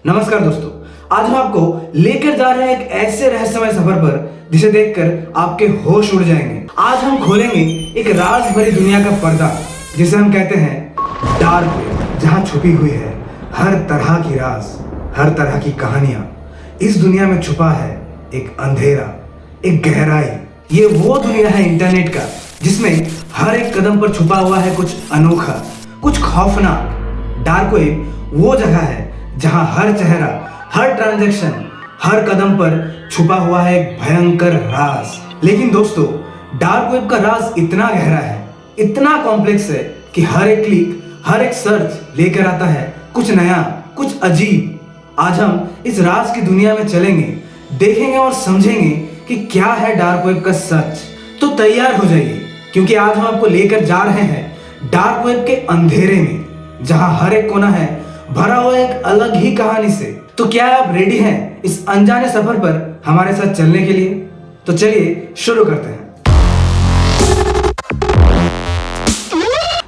नमस्कार दोस्तों, आज हम आपको लेकर जा रहे हैं एक ऐसे रहस्यमय सफर पर जिसे देखकर आपके होश उड़ जाएंगे। आज हम खोलेंगे एक राज भरी दुनिया का पर्दा जिसे हम कहते हैं डार्क वेब, जहां छुपी हुई है हर तरह की राज, हर तरह की कहानियां। इस दुनिया में छुपा है एक अंधेरा, एक गहराई। ये वो दुनिया है इंटरनेट का जिसमें हर एक कदम पर छुपा हुआ है कुछ अनोखा, कुछ खौफनाक। डार्क वेब वो जगह है जहां हर चेहरा, हर ट्रांजैक्शन, हर कदम पर छुपा हुआ है एक भयंकर राज। लेकिन दोस्तों, डार्क वेब का राज इतना गहरा है, इतना कॉम्प्लेक्स है कि हर एक क्लिक, हर एक सर्च लेकर आता है कुछ नया, कुछ अजीब। आज हम इस राज की दुनिया में चलेंगे, देखेंगे और समझेंगे कि क्या है डार्क वेब का सच। तो तैयार हो जाइए, क्योंकि आज हम आपको लेकर जा रहे हैं डार्क वेब के अंधेरे में, जहां हर एक कोना है भरा हुआ एक अलग ही कहानी से। तो क्या आप रेडी हैं इस अनजाने सफर पर हमारे साथ चलने के लिए? तो चलिए शुरू करते हैं।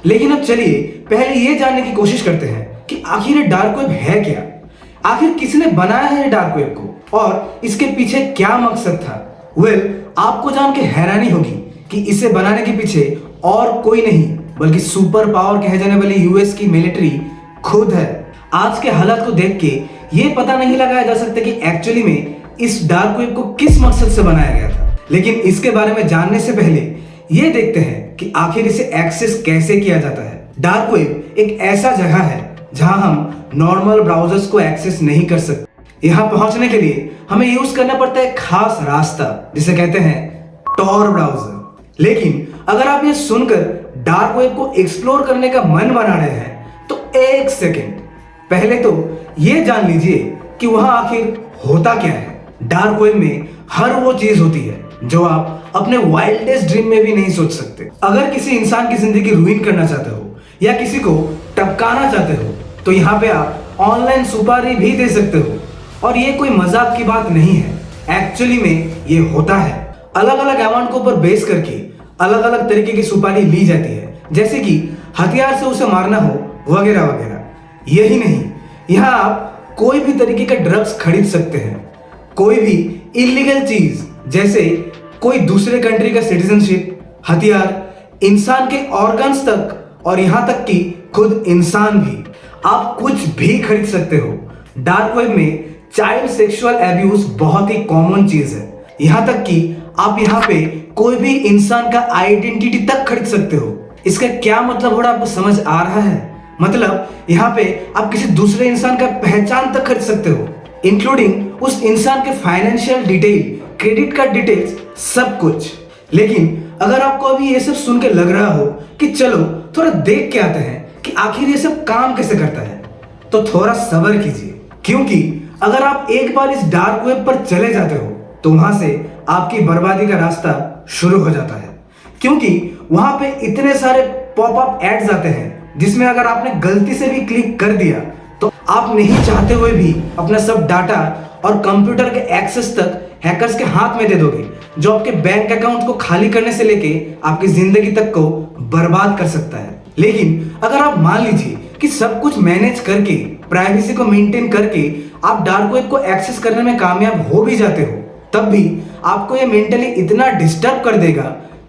लेकिन अब चलिए पहले ये जानने की कोशिश करते हैं कि आखिर ये डार्क वेब है क्या। आखिर किसने बनाया है डार्क वेब को और इसके पीछे क्या मकसद था। आपको जान के हैरानी होगी कि इसे बनाने के पीछे और कोई नहीं बल्कि सुपर पावर कहे जाने वाली यूएस की मिलिट्री खुद है। आज के हालात को देख के ये पता नहीं लगाया जा सकता कि एक्चुअली में इस डार्क वेब को किस मकसद से बनाया गया था। लेकिन इसके बारे में जानने से पहले ये देखते हैं कि आखिर इसे एक्सेस कैसे किया जाता है। डार्क वेब एक ऐसा जगह है जहां हम नॉर्मल ब्राउजर्स को एक्सेस नहीं कर सकते। यहां पहुंचने के लिए हमें यूज करना पड़ता है खास रास्ता जिसे कहते हैं टॉर ब्राउजर। लेकिन अगर आप ये सुनकर डार्क वेब को एक्सप्लोर करने का मन बना रहे हैं तो एक सेकेंड पहले तो ये जान लीजिए कि वहां आखिर होता क्या है। डार्क वेब में हर वो चीज होती है जो आप अपने वाइल्डेस्ट ड्रीम में भी नहीं सोच सकते। अगर किसी इंसान की जिंदगी रुइन करना चाहते हो या किसी को टपकाना चाहते हो तो यहाँ पे आप ऑनलाइन सुपारी भी दे सकते हो। और ये कोई मजाक की बात नहीं है, एक्चुअली में ये होता है। अलग अलग अमाउंट के ऊपर बेस करके अलग अलग तरीके की सुपारी ली जाती है, जैसे कि हथियार से उसे मारना हो वगैरह वगैरह। यही नहीं, यहाँ आप कोई भी तरीके का ड्रग्स खरीद सकते हैं, कोई भी इलीगल चीज जैसे कोई दूसरे कंट्री का सिटीजनशिप, हथियार, इंसान के ऑर्गन्स तक और यहाँ तक कि खुद इंसान भी, आप कुछ भी खरीद सकते हो। डार्क वेब में चाइल्ड सेक्सुअल एब्यूज बहुत ही कॉमन चीज है। यहाँ तक कि आप यहाँ पे कोई भी इंसान का आइडेंटिटी तक खरीद सकते हो। इसका क्या मतलब हो रहा है आपको समझ आ रहा है? मतलब यहाँ पे आप किसी दूसरे इंसान का पहचान तक खरीद सकते हो, इंक्लूडिंग उस इंसान के financial detail, credit card details, सब कुछ। लेकिन अगर आपको अभी ये सब सुन के लग रहा हो कि चलो थोड़ा देख के आते हैं कि आखिर ये सब काम कैसे करता है, तो थोड़ा सब्र कीजिए, क्योंकि अगर आप एक बार इस डार्क वेब पर चले जाते हो तो वहां से आपकी बर्बादी का रास्ता शुरू हो जाता है। क्योंकि वहां पे इतने सारे पॉपअप एड्स आते हैं जिसमें अगर आपने गलती से भी क्लिक कर दिया तो आप नहीं चाहते हुए भी अपना सब डाटा और कंप्यूटर के एक्सेस तक हैकर्स के हाथ में दे दोगे, जो आपके बैंक अकाउंट को खाली करने से लेके आपकी जिंदगी तक को बर्बाद कर सकता है। लेकिन अगर आप मान लीजिए कि सब कुछ मैनेज करके, प्राइवेसी को मेंटेन करके आप डार्क वेब को एक्सेस करने में कामयाब हो भी जाते हो, तब भी आपको ये मेंटली इतना डिस्टर्ब कर देगा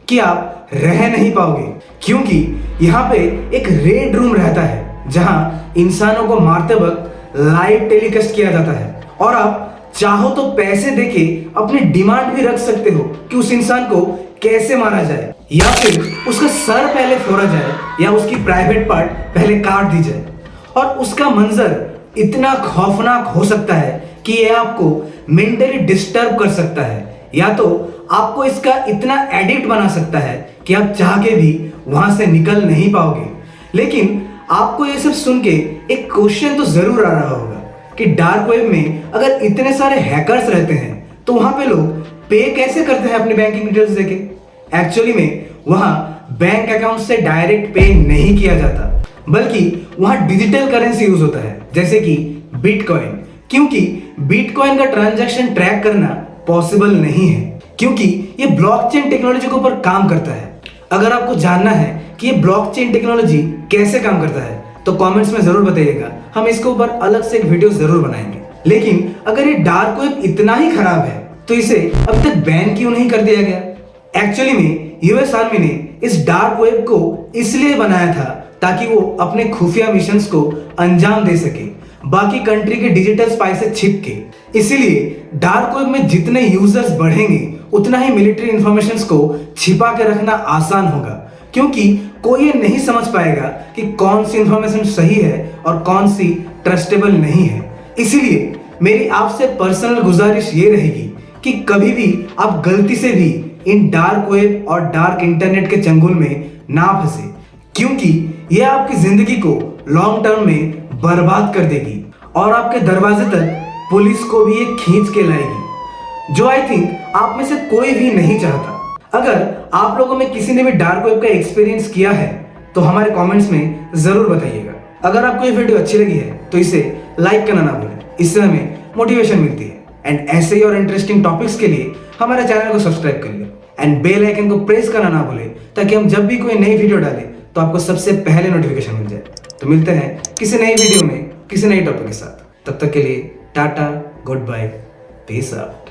कि आप रह नहीं पाओगे। क्योंकि यहाँ पे एक रेड रूम रहता है जहां इंसानों को मारते वक्त लाइव टेलीकास्ट किया जाता है, और आप चाहो तो पैसे देके अपनी डिमांड भी रख सकते हो कि उस इंसान को कैसे मारा जाए, या फिर उसका सर पहले फोड़ा जाए या उसकी प्राइवेट पार्ट पहले काट दी जाए। और उसका मंजर इतना खौफनाक हो सकता है कि ये आपको मेंटली डिस्टर्ब कर सकता है, या तो आपको इसका इतना एडिक्ट बना सकता है कि आप चाह के भी वहां से निकल नहीं पाओगे। लेकिन आपको ये सब सुन के एक क्वेश्चन तो जरूर आ रहा होगा कि डार्क वेब में अगर इतने सारे हैकर्स रहते हैं तो वहां पे लोग पे कैसे करते हैं अपने बैंकिंग डिटेल्स देके। एक्चुअली में वहां बैंक अकाउंट से डायरेक्ट पे नहीं किया जाता, बल्कि वहां डिजिटल करेंसी यूज होता है, जैसे कि बिटकॉइन। क्योंकि बिटकॉइन का ट्रांजैक्शन ट्रैक करना पॉसिबल नहीं है, क्योंकि ये ब्लॉकचेन टेक्नोलॉजी के ऊपर काम करता है। अगर आपको जानना है कि ये ब्लॉकचेन टेक्नोलॉजी कैसे काम करता है तो कमेंट्स में जरूर बताइएगा, हम इसके ऊपर अलग से एक वीडियो जरूर बनाएंगे। लेकिन अगर ये डार्क वेब इतना ही खराब है तो इसे अब तक बैन क्यों नहीं कर दिया गया? एक्चुअली में यूएस आर्मी ने इस डार्क वेब को इसलिए बनाया था ताकि वो अपने खुफिया मिशंस को अंजाम दे सके, बाकी कंट्री के डिजिटल स्पाई से छिप के। इसीलिए डार्क वेब में जितने यूजर्स बढ़ेंगे उतना ही मिलिट्री इंफॉर्मेशन को छिपा के रखना आसान होगा, क्योंकि कोई ये नहीं समझ पाएगा कि कौन सी इंफॉर्मेशन सही है और कौन सी ट्रस्टेबल नहीं है। इसीलिए मेरी आपसे पर्सनल गुजारिश ये रहेगी कि कभी भी आप गलती से भी इन डार्क वेब और डार्क इंटरनेट के चंगुल में ना फंसे, क्योंकि यह आपकी जिंदगी को लॉन्ग टर्म में बर्बाद कर देगी और आपके दरवाजे तक पुलिस को भी ये खींच के लाएगी, जो आई थिंक आप में से कोई भी नहीं चाहता। अगर आप लोगों में किसी ने भी डार्क वेब का एक्सपीरियंस किया है तो हमारे कमेंट्स में जरूर बताइएगा। अगर आपको ये वीडियो अच्छी लगी है तो इसे लाइक करना ना भूलें, इससे हमें मोटिवेशन मिलती है। एंड ऐसे ही और इंटरेस्टिंग टॉपिक्स के लिए हमारे चैनल को सब्सक्राइब करिए एंड बेल आइकन को प्रेस करना ना भूलें, ताकि हम जब भी कोई नई वीडियो डालें तो आपको सबसे पहले नोटिफिकेशन मिल जाए। तो मिलते हैं किसी नई वीडियो में किसी नई टॉपिक के साथ। तब तक के लिए tata, goodbye, peace out.